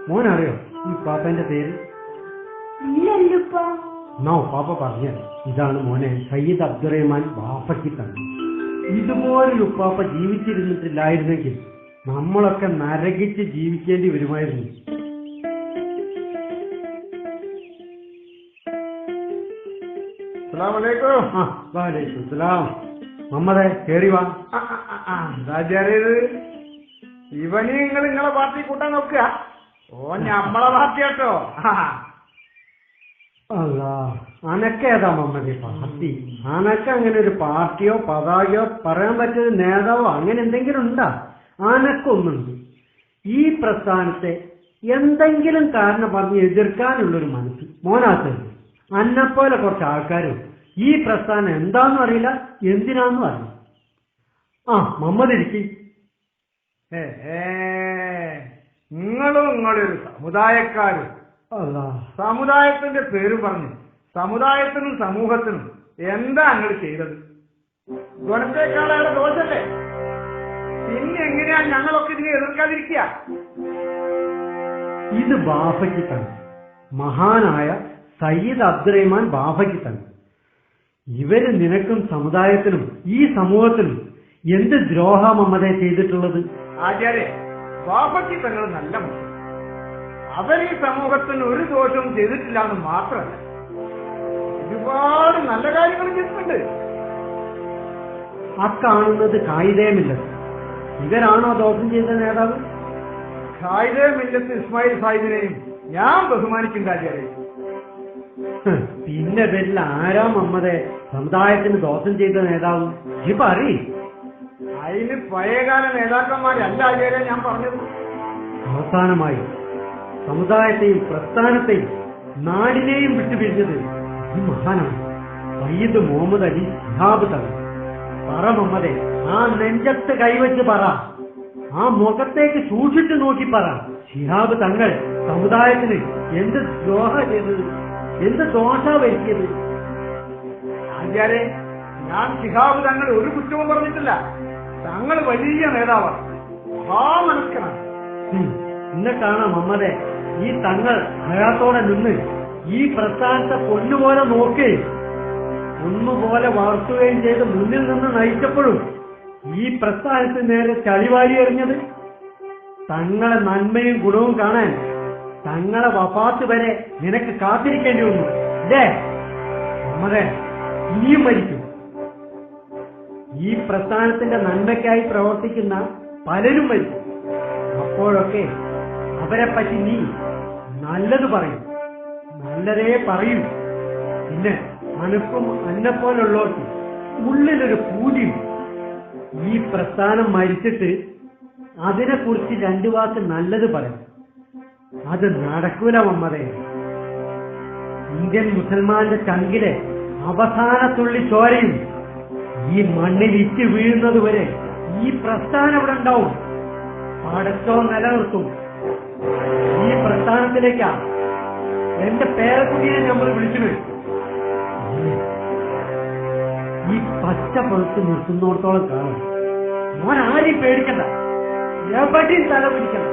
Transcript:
മോനറിയോ ഈ പാപ്പന്റെ പേര്? നോ, പാപ്പ പറഞ്ഞത് ഇതാണ് മോനെ, സയ്യിദ് അബ്ദുറഹ്മാൻ ബാപ്പയ്ക്ക് തന്നെ. ഇതുപോലൊരു ഉപ്പാപ്പ ജീവിച്ചിരുന്നിട്ടില്ലായിരുന്നെങ്കിൽ നമ്മളൊക്കെ നരകിച്ച് ജീവിക്കേണ്ടി വരുമായിരുന്നു. മമ്മദേ കേറി വാ. ഇവന് നിങ്ങളെ പാർട്ടി കൂട്ടാൻ നോക്കുക. ഓ ഞമ്മളെ പാർട്ടി കേട്ടോ. അല്ല, അനക്കേതാ മമ്മദേ പാർട്ടി? അനക്ക് അങ്ങനെ ഒരു പാർട്ടിയോ പതാകയോ പറയാൻ പറ്റിയൊരു നേതാവോ അങ്ങനെ എന്തെങ്കിലും ഉണ്ടാ? അനക്കൊന്നുണ്ട്. ഈ പ്രസ്ഥാനത്തെ എന്തെങ്കിലും കാരണം പറഞ്ഞ് എതിർക്കാനുള്ളൊരു മനസ്സ് മോനാത്തുണ്ട്. അന്നെപ്പോലെ കുറച്ച് ആൾക്കാരും ഈ പ്രസ്ഥാനം എന്താന്നും അറിയില്ല, എന്തിനാന്നും അറിയില്ല. ആ മമ്മദ് ഇരിക്കും. നിങ്ങളൊരു സമുദായക്കാരും സമുദായത്തിന്റെ പേര് പറഞ്ഞു സമുദായത്തിനും സമൂഹത്തിനും എന്താ നിങ്ങൾ ചെയ്തത്? ഗുണത്തേക്കാളേറെ ദോഷല്ലേ? പിന്നെ എങ്ങനെയാ ഞങ്ങളൊക്കെ ഇതിനെ എതിർക്കാതിരിക്കുക? ഇത് ബാഫയ്ക്ക് തന്നെ, മഹാനായ സയ്യിദ് അബ്ദുറഹ്മാൻ ബാഫയ്ക്ക് തന്നെ. ഇവര് നിനക്കും സമുദായത്തിനും ഈ സമൂഹത്തിനും എന്ത് ദ്രോഹ മമ്മതെ ചെയ്തിട്ടുള്ളത്? ആചാര്യ, ബാഫയ്ക്ക് തങ്ങൾ നല്ല മനുഷ്യൻ. അവർ ഈ സമൂഹത്തിന് ഒരു ദോഷവും ചെയ്തിട്ടില്ല എന്ന് മാത്രമല്ല, ഒരുപാട് നല്ല കാര്യങ്ങളും ചെയ്തിട്ടുണ്ട്. ആ കാണുന്നത് കായികമില്ലത്ത് ഇവരാണോ ദോഷം ചെയ്ത നേതാവ്? കായികമില്ലത്ത് ഇസ്മായിൽ സാഹിബിനെയും ഞാൻ ബഹുമാനിക്കുന്ന ആചാര്യ. പിന്നെ പേരിൽ ആരാ മമ്മതെ സമുദായത്തിന് ദോഷം ചെയ്ത നേതാവ്? ഇപ്പൊ അറിയും. അതിന് പഴയകാല നേതാക്കന്മാരല്ല ആചാര്യ ഞാൻ പറഞ്ഞത്. അവസാനമായി സമുദായത്തെയും പ്രസ്ഥാനത്തെയും നാടിനെയും വിട്ടുപിരിഞ്ഞത് ഈ മഹാനാണ് സയ്യിദ് മുഹമ്മദ് അലി ശിഹാബ് തങ്ങൾ. പറ മമ്മതെ, ആ നെഞ്ചത്ത് കൈവച്ച് പറ, ആ മുഖത്തേക്ക് സൂക്ഷിച്ചു നോക്കി പറ, ശിഹാബ് തങ്ങൾ സമുദായത്തിന് എന്ത് ദ്രോഹ ചെയ്തത്, എന്ത് ദോഷ വരുത്തിയത്? ആചാര്യ, ഞാൻ ശിഹാബ് തങ്ങൾ ഒരു കുറ്റവും പറഞ്ഞിട്ടില്ല. തങ്ങൾ വലിയ നേതാവാണ്, മഹാമനസ്കനാണ്. എന്നിട്ടാണ് മമ്മതെ ഈ തങ്ങൾ ഹയാത്തോടെ നിന്ന് ഈ പ്രസ്ഥാനത്തെ പൊന്നുപോലെ നോക്കി ഒന്നുപോലെ വളർത്തുകയും ചെയ്ത് മുന്നിൽ നിന്ന് നയിച്ചപ്പോഴും ഈ പ്രസ്ഥാനത്തിന് നേരെ ചളിവാരി എറിഞ്ഞത്? തങ്ങളെ നന്മയും ഗുണവും കാണാൻ തങ്ങളെ വഫാത്ത് വരെ നിനക്ക് കാത്തിരിക്കേണ്ടി വന്നു അല്ലേ മമ്മതെ? ഇനിയും മരിക്കും. ഈ പ്രസ്ഥാനത്തിന്റെ നന്മയ്ക്കായി പ്രവർത്തിക്കുന്ന പലരും മരിക്കും. അപ്പോഴൊക്കെ അവരെ പറ്റി നീ നല്ലത് പറയും, നല്ലതേ പറയൂ. പിന്നെ മനസ്സും അന്നെപ്പോലുള്ളവർക്ക് ഉള്ളിലൊരു പൂതിയും. ഈ പ്രസ്ഥാനം മരിച്ചിട്ട് അതിനെക്കുറിച്ച് രണ്ടു വാക്ക് നല്ലത് പറയും. അത് നടക്കൂല മമ്മതെ. ഇന്ത്യൻ മുസൽമാന്റെ ചങ്കിലെ അവസാനത്തുള്ളി ചോരയും ഈ മണ്ണിൽ ഇറ്റ് വീഴുന്നതുവരെ ഈ പ്രസ്ഥാനം ഇവിടെ ഉണ്ടാവും. പടച്ചോ നിലനിർത്തും. ഈ പ്രസ്ഥാനത്തിലേക്കാ എന്റെ പേരക്കുട്ടിയെ നമ്മൾ വിളിക്കുന്നത്. ഈ പച്ച പുറത്ത് നിർത്തുന്നിടത്തോളം കാണും. മോൻ ആരെയും പേടിക്കണ്ട, എവിടെയും തല പിടിക്കണ്ട.